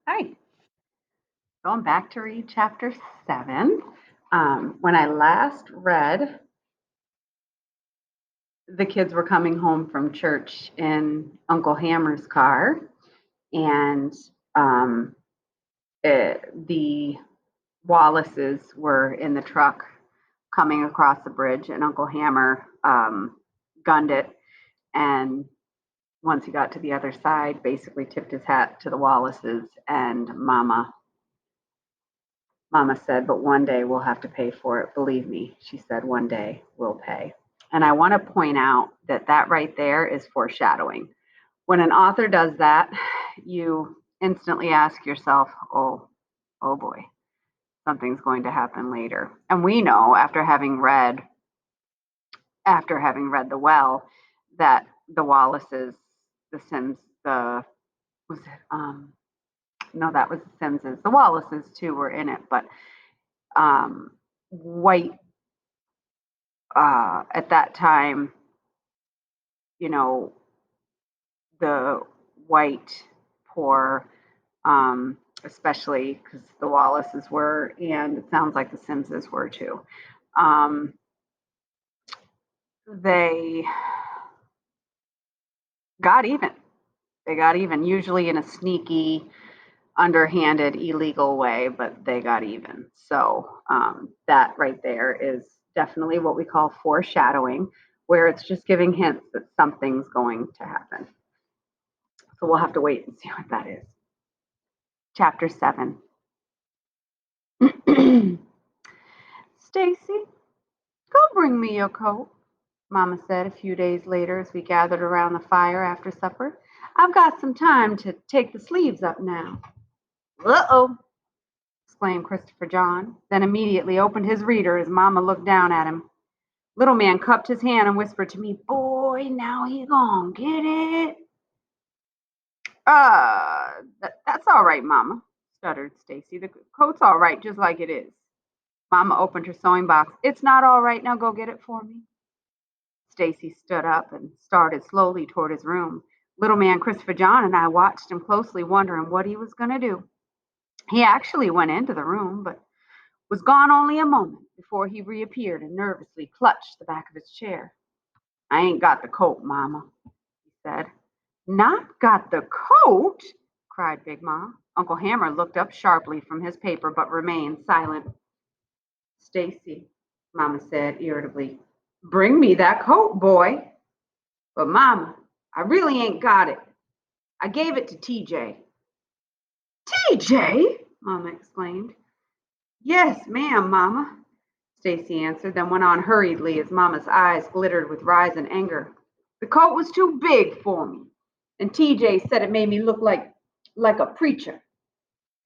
Hi, going back to read chapter 7. When I last read, the kids were coming home from church in Uncle Hammer's car, and um, the Wallaces were in the truck coming across the bridge, and Uncle Hammer gunned it. And once he got to the other side, basically tipped his hat to the Wallaces, and Mama said, but one day we'll have to pay for it. Believe me, she said, one day we'll pay. And I want to point out that that right there is foreshadowing. When an author does that, you instantly ask yourself, oh boy, something's going to happen later. And we know after having read The Well that the Wallaces, the Sims, the was it no, that was the Simses. The Wallaces too were in it, but white at that time, you know, the white poor, especially because the Wallaces were, and it sounds like the Simses were too. Um, they got even. They got even, usually in a sneaky, underhanded, illegal way, but they got even. So that right there is definitely what we call foreshadowing, where it's just giving hints that something's going to happen. So we'll have to wait and see what that is. Chapter 7. Stacy, go bring me your coat, Mama said a few days later as we gathered around the fire after supper. I've got some time to take the sleeves up now. Uh-oh, exclaimed Christopher John, then immediately opened his reader as Mama looked down at him. Little man cupped his hand and whispered to me, boy, now he gone get it. That's all right, Mama, stuttered Stacy. The coat's all right, just like it is. Mama opened her sewing box. It's not all right. Now go get it for me. Stacy stood up and started slowly toward his room. Little man Christopher John and I watched him closely, wondering what he was going to do. He actually went into the room, but was gone only a moment before he reappeared and nervously clutched the back of his chair. I ain't got the coat, Mama, he said. Not got the coat? Cried Big Ma. Uncle Hammer looked up sharply from his paper but remained silent. Stacy, Mama said irritably, bring me that coat, boy. But Mama, I really ain't got it. I gave it to TJ. TJ? Mama exclaimed. Yes, ma'am, Mama, Stacy answered, then went on hurriedly as Mama's eyes glittered with rising anger. The coat was too big for me, and TJ said it made me look like a preacher.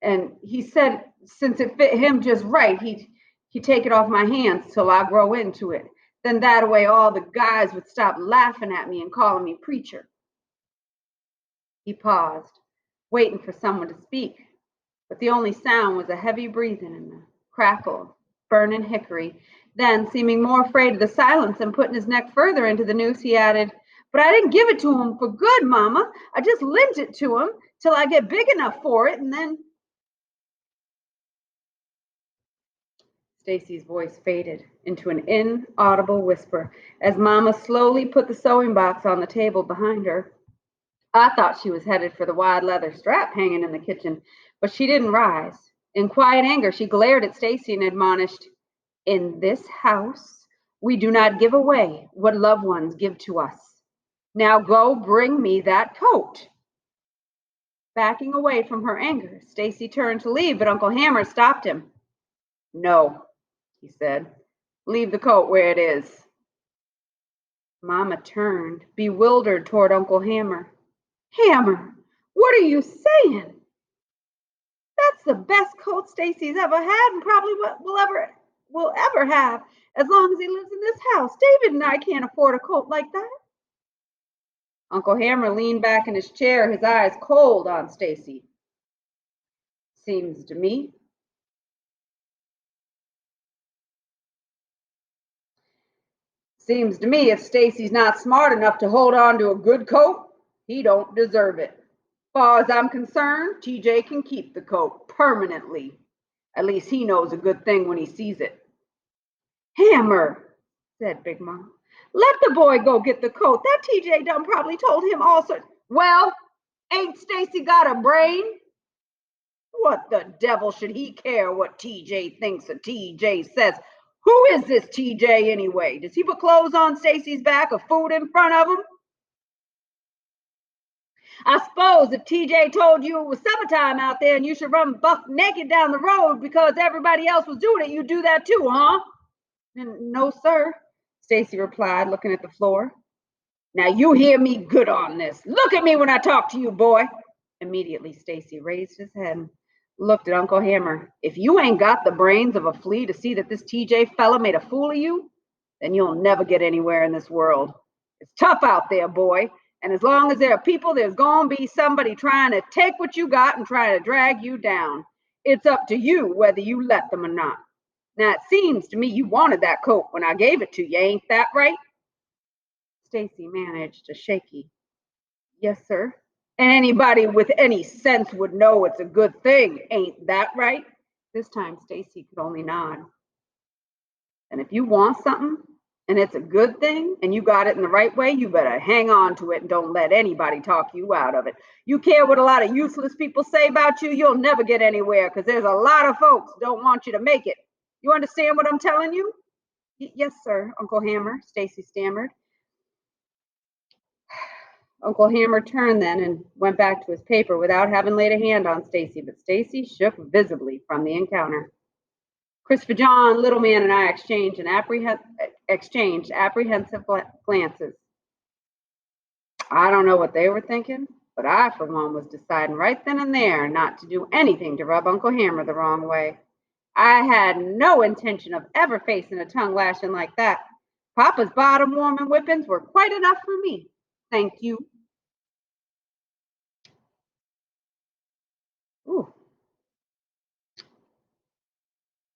And he said since it fit him just right, he'd take it off my hands till I grow into it. Then that way all the guys would stop laughing at me and calling me preacher. He paused, waiting for someone to speak, but the only sound was a heavy breathing and the crackle of burning hickory. Then, seeming more afraid of the silence and putting his neck further into the noose, he added, but I didn't give it to him for good, Mama. I just lent it to him till I get big enough for it, and then Stacy's voice faded into an inaudible whisper as Mama slowly put the sewing box on the table behind her. I thought she was headed for the wide leather strap hanging in the kitchen, but she didn't rise. In quiet anger, she glared at Stacy and admonished, in this house, we do not give away what loved ones give to us. Now go bring me that coat. Backing away from her anger, Stacy turned to leave, but Uncle Hammer stopped him. No, he said. Leave the coat where it is. Mama turned, bewildered, toward Uncle Hammer. Hammer, what are you saying? That's the best coat Stacy's ever had and probably what will ever have as long as he lives in this house. David and I can't afford a coat like that. Uncle Hammer leaned back in his chair, his eyes cold on Stacy. Seems to me if Stacy's not smart enough to hold on to a good coat, he don't deserve it. Far as I'm concerned, TJ can keep the coat permanently. At least he knows a good thing when he sees it. Hammer, said Big Mom. Let the boy go get the coat. That TJ done probably told him all sorts. Well, ain't Stacy got a brain? What the devil should he care what TJ thinks or TJ says? Who is this TJ anyway? Does he put clothes on Stacy's back or food in front of him? I suppose if TJ told you it was summertime out there and you should run buck naked down the road because everybody else was doing it, you'd do that too, huh? No, sir, Stacy replied, looking at the floor. Now you hear me good on this. Look at me when I talk to you, boy. Immediately, Stacy raised his head and looked at Uncle Hammer. If you ain't got the brains of a flea to see that this TJ fella made a fool of you, then you'll never get anywhere in this world. It's tough out there, boy. And as long as there are people, there's going to be somebody trying to take what you got and trying to drag you down. It's up to you whether you let them or not. Now, it seems to me you wanted that coat when I gave it to you. Ain't that right? Stacy managed a shaky, yes, sir. And anybody with any sense would know it's a good thing. Ain't that right? This time, Stacy could only nod. And if you want something and it's a good thing and you got it in the right way, you better hang on to it and don't let anybody talk you out of it. You care what a lot of useless people say about you, you'll never get anywhere because there's a lot of folks don't want you to make it. You understand what I'm telling you? Yes, sir, Uncle Hammer, Stacy stammered. Uncle Hammer turned then and went back to his paper without having laid a hand on Stacy, but Stacy shook visibly from the encounter. Christopher John, Little Man, and I exchanged apprehensive glances. I don't know what they were thinking, but I, for one, was deciding right then and there not to do anything to rub Uncle Hammer the wrong way. I had no intention of ever facing a tongue lashing like that. Papa's bottom warming whippings were quite enough for me. Thank you. Ooh.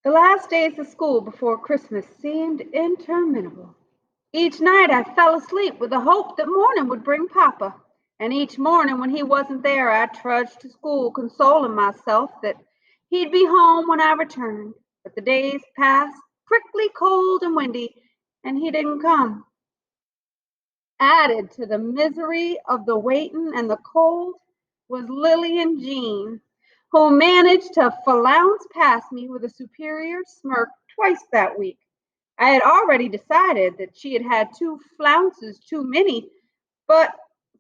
The last days of school before Christmas seemed interminable. Each night I fell asleep with the hope that morning would bring Papa. And each morning when he wasn't there, I trudged to school, consoling myself that he'd be home when I returned. But the days passed, prickly, cold, and windy, and he didn't come. Added to the misery of the waiting and the cold was Lillian Jean, who managed to flounce past me with a superior smirk twice that week. I had already decided that she had had 2 flounces too many, but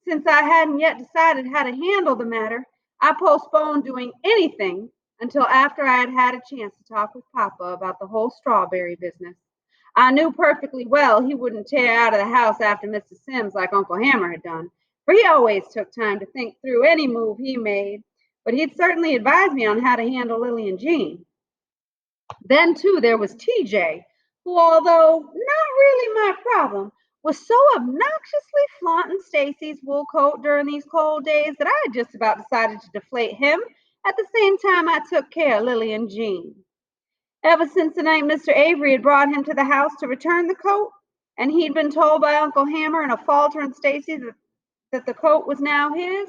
since I hadn't yet decided how to handle the matter, I postponed doing anything until after I had had a chance to talk with Papa about the whole strawberry business. I knew perfectly well he wouldn't tear out of the house after Mr. Sims like Uncle Hammer had done, for he always took time to think through any move he made, but he'd certainly advise me on how to handle Lillian Jean. Then, too, there was TJ, who, although not really my problem, was so obnoxiously flaunting Stacy's wool coat during these cold days that I had just about decided to deflate him at the same time I took care of Lillian Jean. Ever since the night Mr. Avery had brought him to the house to return the coat, and he'd been told by Uncle Hammer and a faltering Stacy that the coat was now his,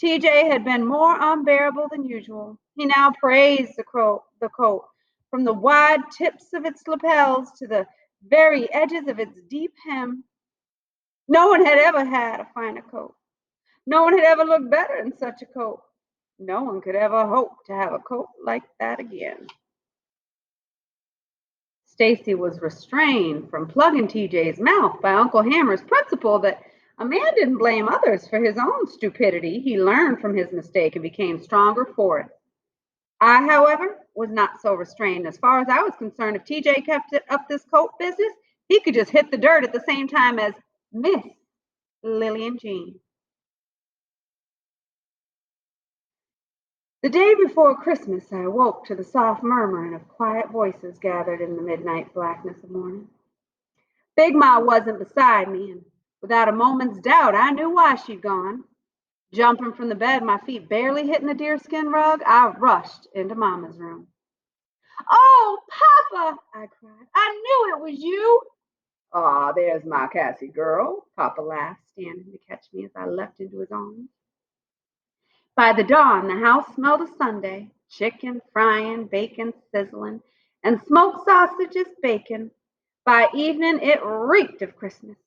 TJ had been more unbearable than usual. He now praised the coat, from the wide tips of its lapels to the very edges of its deep hem. No one had ever had a finer coat. No one had ever looked better in such a coat. No one could ever hope to have a coat like that again. Stacy was restrained from plugging TJ's mouth by Uncle Hammer's principle that a man didn't blame others for his own stupidity. He learned from his mistake and became stronger for it. I, however, was not so restrained. As far as I was concerned, if TJ kept up this coat business, he could just hit the dirt at the same time as Miss Lillian Jean. The day before Christmas, I awoke to the soft murmuring of quiet voices gathered in the midnight blackness of morning. Big Ma wasn't beside me, and without a moment's doubt, I knew why she'd gone. Jumping from the bed, my feet barely hitting the deerskin rug, I rushed into Mama's room. "Oh, Papa!" I cried. "I knew it was you." "Ah, there's my Cassie girl," Papa laughed, standing to catch me as I leapt into his arms. By the dawn, the house smelled of Sunday, chicken frying, bacon sizzling, and smoked sausages baking. By evening, it reeked of Christmas.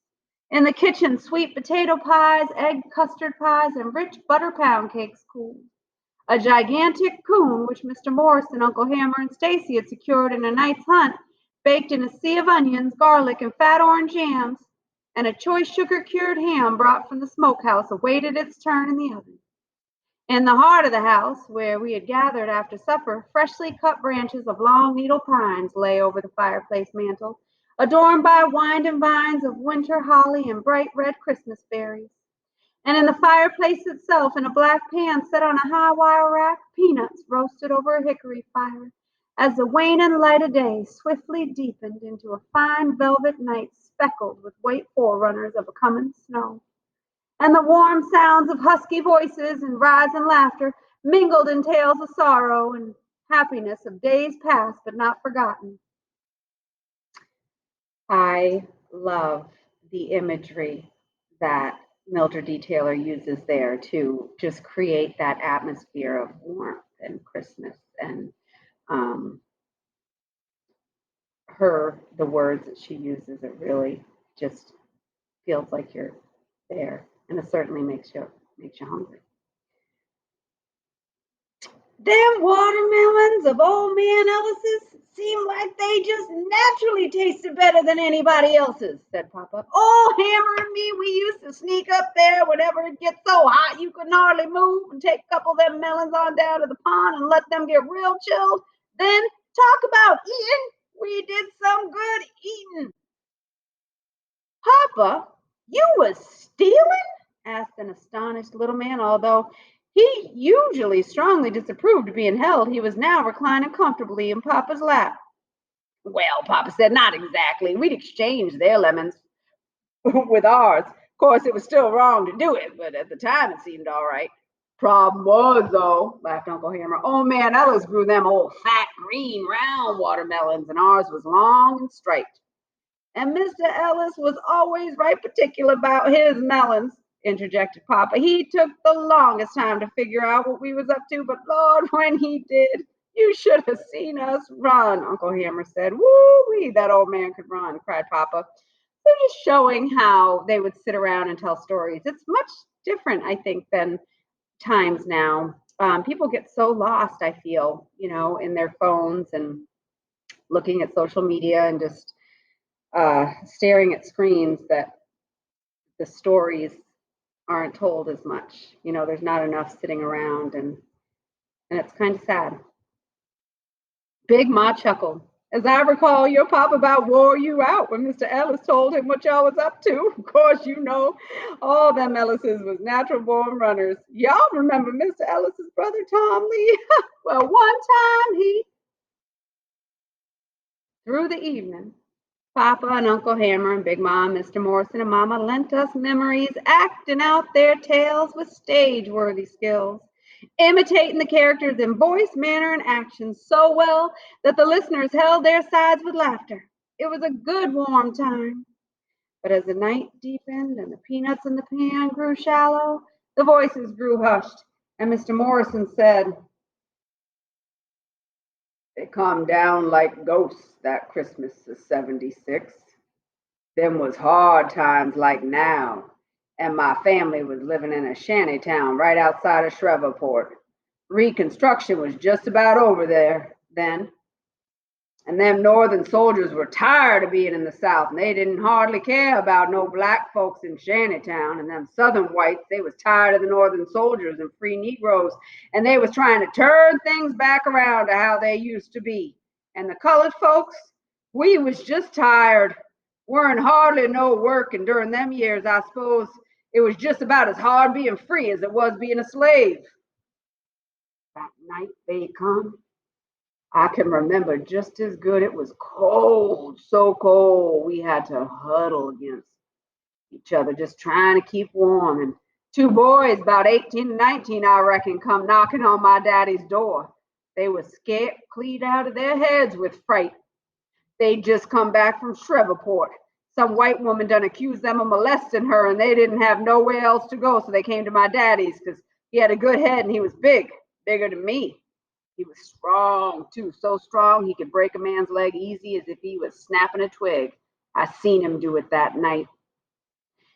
In the kitchen, sweet potato pies, egg custard pies, and rich butter pound cakes cooled. A gigantic coon, which Mr. Morrison, Uncle Hammer, and Stacy had secured in a night's hunt, baked in a sea of onions, garlic, and fat orange yams, and a choice sugar-cured ham brought from the smokehouse awaited its turn in the oven. In the heart of the house, where we had gathered after supper, freshly cut branches of long needle pines lay over the fireplace mantel, adorned by winding vines of winter holly and bright red Christmas berries. And in the fireplace itself, in a black pan set on a high wire rack, peanuts roasted over a hickory fire, as the waning light of day swiftly deepened into a fine velvet night speckled with white forerunners of a coming snow. And the warm sounds of husky voices and rising laughter mingled in tales of sorrow and happiness of days past but not forgotten. I love the imagery that Mildred D. Taylor uses there to just create that atmosphere of warmth and Christmas, and the words that she uses, it really just feels like you're there, and it certainly makes you hungry. Them watermelons of old man Ellis's seem like they just naturally tasted better than anybody else's, said Papa. Old Hammer and me, we used to sneak up there whenever it gets so hot you couldn't hardly move and take a couple of them melons on down to the pond and let them get real chilled. Then talk about eating. We did some good eating. Papa, you was stealing? Asked an astonished little man, although he usually strongly disapproved of being held. He was now reclining comfortably in Papa's lap. Well, Papa said, not exactly. We'd exchanged their lemons with ours. Of course, it was still wrong to do it, but at the time it seemed all right. Problem was, though, laughed Uncle Hammer, old man Ellis grew them old fat, green, round watermelons, and ours was long and striped. And Mr. Ellis was always right particular about his melons, interjected Papa. He took the longest time to figure out what we was up to, but Lord, when he did, you should have seen us run, Uncle Hammer said. Woo-wee, that old man could run, cried Papa. So just showing how they would sit around and tell stories. It's much different, I think, than times now. People get so lost, I feel, in their phones and looking at social media and just staring at screens, that the stories aren't told as much. There's not enough sitting around, and it's kind of sad. Big Ma chuckled. As I recall, your papa about wore you out when Mr. Ellis told him what y'all was up to. Of course, all them Ellises was natural born runners. Y'all remember Mr. Ellis's brother, Tom Lee? Well, one time through the evening, Papa and Uncle Hammer and Big Mom, Mr. Morrison and Mama lent us memories, acting out their tales with stage-worthy skills, imitating the characters in voice, manner, and action so well that the listeners held their sides with laughter. It was a good, warm time. But as the night deepened and the peanuts in the pan grew shallow, the voices grew hushed, and Mr. Morrison said, they come down like ghosts that Christmas of '76. Them was hard times like now, and my family was living in a shanty town right outside of Shreveport. Reconstruction was just about over there then, and them northern soldiers were tired of being in the South, and they didn't hardly care about no black folks in Shantytown. And them southern whites, they was tired of the northern soldiers and free Negroes, and they was trying to turn things back around to how they used to be. And the colored folks, we was just tired. Weren't hardly no work, and during them years, I suppose it was just about as hard being free as it was being a slave. That night they come, I can remember just as good. It was cold, so cold. We had to huddle against each other, just trying to keep warm. And two boys, about 18 and 19, I reckon, come knocking on my daddy's door. They were scared clean out of their heads with fright. They'd just come back from Shreveport. Some white woman done accused them of molesting her, and they didn't have nowhere else to go, so they came to my daddy's because He had a good head and he was big, bigger than me. He was strong, too, so strong he could break a man's leg easy as if he was snapping a twig. I seen him do it that night.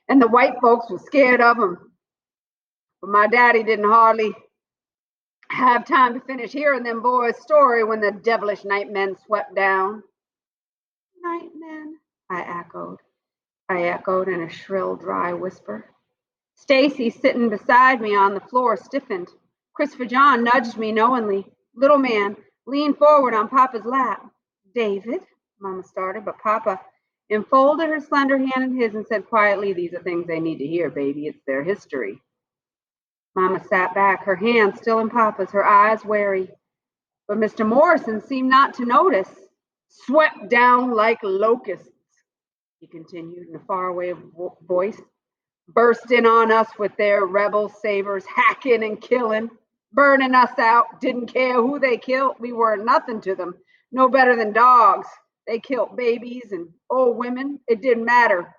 And the white folks was scared of him. But my daddy didn't hardly have time to finish hearing them boys' story when the devilish night men swept down. Night men, I echoed in a shrill, dry whisper. Stacy, sitting beside me on the floor, stiffened. Christopher John nudged me knowingly. Little man leaned forward on Papa's lap. David, Mama started, but Papa enfolded her slender hand in his and said quietly, these are things they need to hear, baby. It's their history. Mama sat back, her hand still in Papa's, her eyes wary. But Mr. Morrison seemed not to notice. Swept down like locusts, he continued in a faraway voice. Burst in on us with their rebel sabers, hacking and killing, burning us out. Didn't care who they killed. We were nothing to them. No better than dogs. They killed babies and old women. It didn't matter.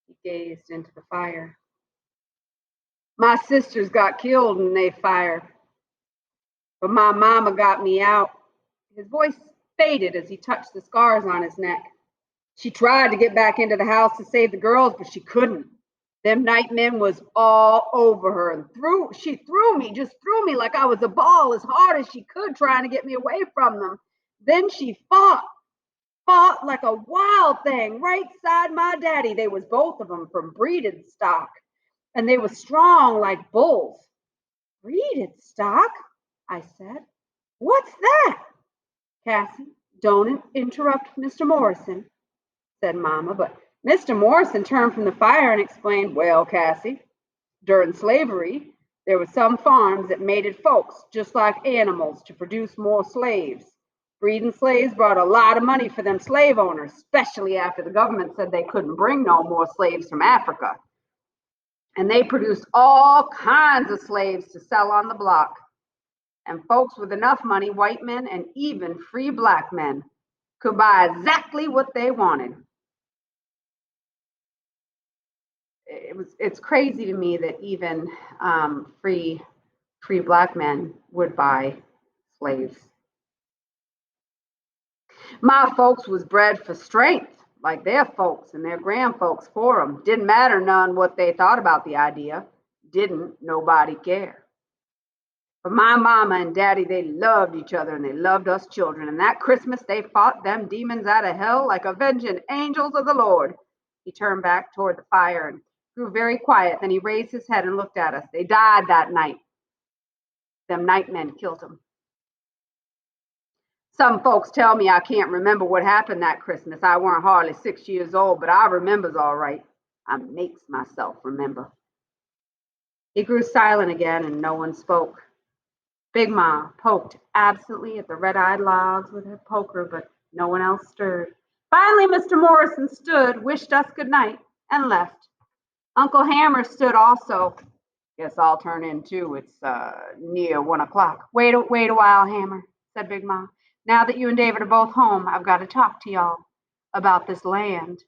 He gazed into the fire. My sisters got killed in they fire, but my mama got me out. His voice faded as he touched the scars on his neck. She tried to get back into the house to save the girls, but she couldn't. Them night men was all over her and she threw me like I was a ball as hard as she could, trying to get me away from them. Then she fought like a wild thing right side my daddy. They was both of them from breeded stock, and they was strong like bulls. Breeded stock? I said. What's that? Cassie, don't interrupt Mr. Morrison, said Mama, but Mr. Morrison turned from the fire and explained, well, Cassie, during slavery, there were some farms that mated folks, just like animals, to produce more slaves. Breeding slaves brought a lot of money for them slave owners, especially after the government said they couldn't bring no more slaves from Africa. And they produced all kinds of slaves to sell on the block. And folks with enough money, white men and even free black men, could buy exactly what they wanted. It's crazy to me that even free black men would buy slaves. My folks was bred for strength, like their folks and their grandfolks for them. Didn't matter none what they thought about the idea. Didn't nobody care. But my mama and daddy, they loved each other and they loved us children. And that Christmas, they fought them demons out of hell like avenging angels of the Lord. He turned back toward the fire and grew very quiet. Then he raised his head and looked at us. They died that night. Them night men killed them. Some folks tell me I can't remember what happened that Christmas. I weren't hardly 6 years old, but I remembers all right. I makes myself remember. He grew silent again and no one spoke. Big Ma poked absently at the red-eyed logs with her poker, but no one else stirred. Finally, Mr. Morrison stood, wished us good night, and left. Uncle Hammer stood also. Guess I'll turn in too. It's near 1 o'clock. Wait a while, Hammer, said Big Ma. Now that you and David are both home, I've got to talk to y'all about this land.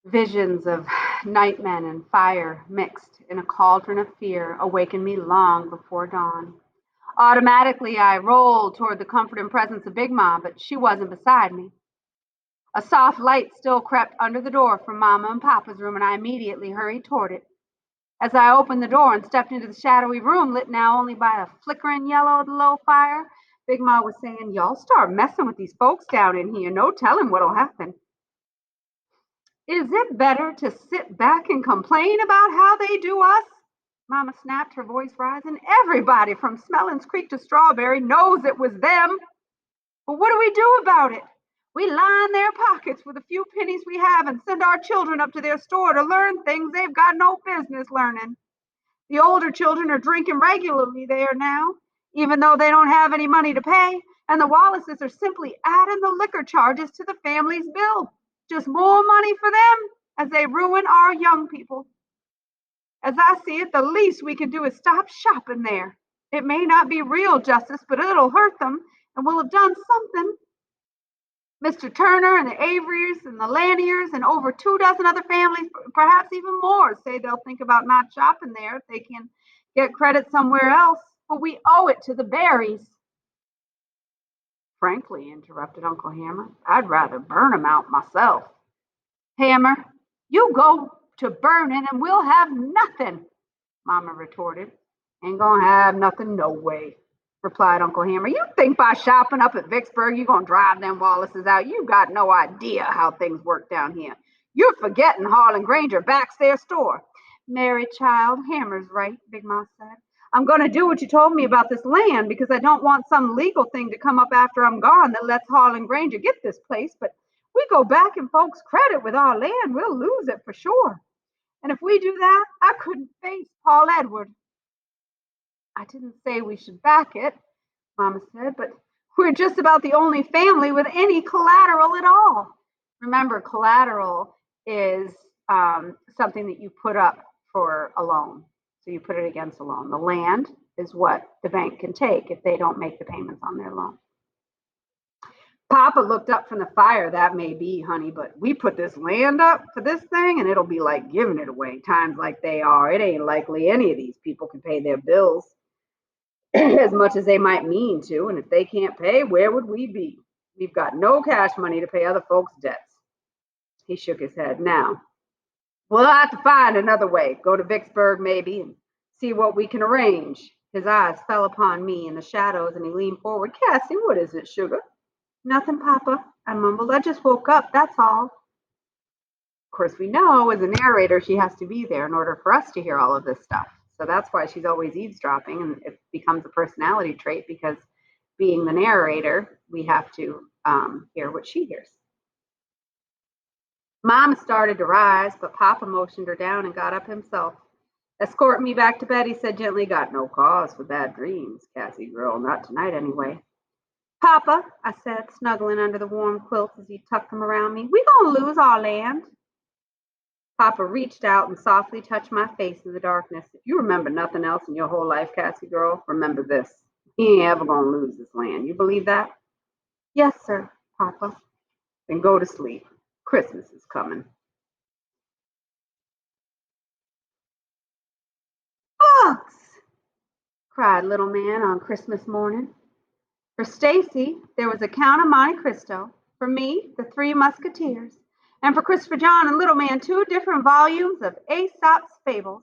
Visions of nightmen and fire mixed in a cauldron of fear awakened me long before dawn. Automatically, I rolled toward the comfort and presence of Big Ma, but she wasn't beside me. A soft light still crept under the door from Mama and Papa's room, and I immediately hurried toward it. As I opened the door and stepped into the shadowy room, lit now only by a flickering yellow of the low fire, Big Ma was saying, y'all start messing with these folks down in here. No telling what'll happen. Is it better to sit back and complain about how they do us? Mama snapped, her voice rising. Everybody from Smellins Creek to Strawberry knows it was them. But what do we do about it? We line their pockets with the few pennies we have and send our children up to their store to learn things they've got no business learning. The older children are drinking regularly there now, even though they don't have any money to pay, and the Wallaces are simply adding the liquor charges to the family's bill. Just more money for them as they ruin our young people. As I see it, the least we can do is stop shopping there. It may not be real justice, but it'll hurt them, and we'll have done something. Mr. Turner and the Averys and the Laniers and over 2 dozen other families, perhaps even more, say they'll think about not shopping there if they can get credit somewhere else. But we owe it to the Barrys. Frankly, interrupted Uncle Hammer, I'd rather burn 'em out myself. Hammer, you go to burning and we'll have nothing, Mama retorted. Ain't gonna have nothing no way, replied Uncle Hammer. You think by shopping up at Vicksburg you're gonna drive them Wallaces out? You got no idea how things work down here. You're forgetting Harlan Granger backs their store. Mary child, Hammer's right, Big Ma said. I'm gonna do what you told me about this land because I don't want some legal thing to come up after I'm gone that lets Harlan Granger get this place. But we go back in folks' credit with our land, we'll lose it for sure. And if we do that, I couldn't face Paul Edward. I didn't say we should back it, Mama said, but we're just about the only family with any collateral at all. Remember, collateral is something that you put up for a loan. So you put it against a loan. The land is what the bank can take if they don't make the payments on their loan. Papa looked up from the fire. That may be, honey, but we put this land up for this thing and it'll be like giving it away. Times like they are, it ain't likely any of these people can pay their bills as much as they might mean to. And if they can't pay, where would we be? We've got no cash money to pay other folks' debts. He shook his head. Now, we'll have to find another way. Go to Vicksburg, maybe, and see what we can arrange. His eyes fell upon me in the shadows and he leaned forward. Cassie, what is it, sugar? Nothing, Papa, I mumbled. I just woke up, that's all. Of course, we know as a narrator, she has to be there in order for us to hear all of this stuff. So that's why she's always eavesdropping, and it becomes a personality trait because being the narrator, we have to hear what she hears. Mom started to rise, but Papa motioned her down and got up himself. Escort me back to bed, he said gently. Got no cause for bad dreams, Cassie girl, not tonight anyway. Papa, I said, snuggling under the warm quilts as he tucked them around me, we gonna lose our land. Papa reached out and softly touched my face in the darkness. If you remember nothing else in your whole life, Cassie girl, remember this. He ain't ever gonna lose this land. You believe that? Yes, sir, Papa. Then go to sleep. Christmas is coming. Books! Cried little man on Christmas morning. For Stacy, there was a Count of Monte Cristo. For me, the Three Musketeers. And for Christopher John and little man, 2 different volumes of Aesop's Fables.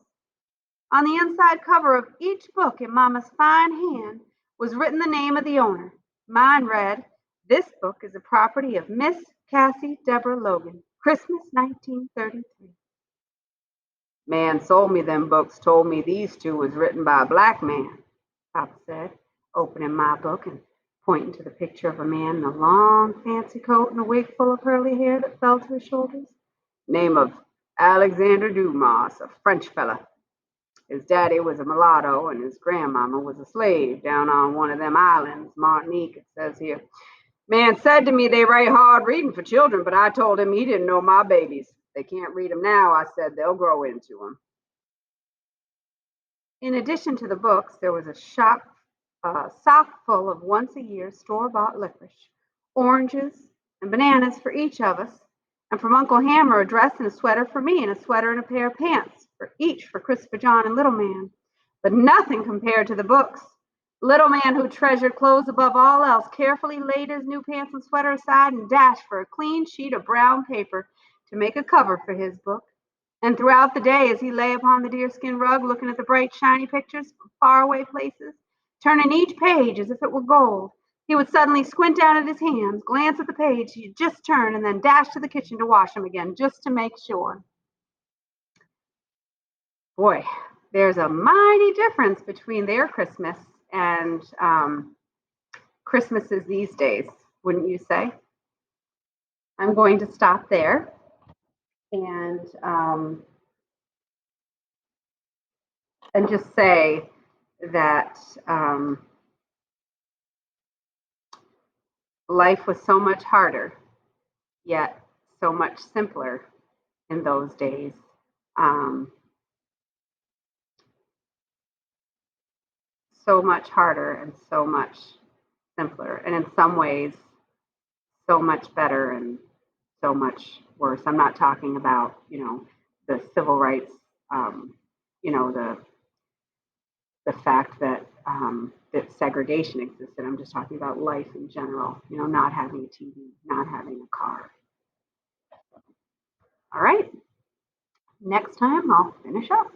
On the inside cover of each book in Mama's fine hand was written the name of the owner. Mine read, "This book is the property of Miss Cassie Deborah Logan. Christmas 1933." Man sold me them books, told me these 2 was written by a black man, Papa said, opening my book and pointing to the picture of a man in a long fancy coat and a wig full of curly hair that fell to his shoulders. Name of Alexander Dumas, a French fella. His daddy was a mulatto and his grandmama was a slave down on one of them islands, Martinique, it says here. Man said to me they write hard reading for children, but I told him he didn't know my babies. They can't read them now, I said, they'll grow into them. In addition to the books, there was a sock full of once-a-year store-bought licorice, oranges, and bananas for each of us, and from Uncle Hammer a dress and a sweater for me, and a sweater and a pair of pants for each for Christopher John and Little Man. But nothing compared to the books. Little Man, who treasured clothes above all else, carefully laid his new pants and sweater aside and dashed for a clean sheet of brown paper to make a cover for his book. And throughout the day, as he lay upon the deerskin rug, looking at the bright, shiny pictures from faraway places, turning each page as if it were gold, he would suddenly squint down at his hands, glance at the page he had just turned, and then dash to the kitchen to wash them again, just to make sure. Boy, there's a mighty difference between their Christmas and Christmases these days, wouldn't you say? I'm going to stop there and and just say that life was so much harder, yet so much simpler in those days. Um, so much harder and so much simpler, and in some ways, so much better and so much worse. I'm not talking about, the civil rights, the fact that that segregation existed. I'm just talking about life in general. Not having a TV, not having a car. All right. Next time I'll finish up.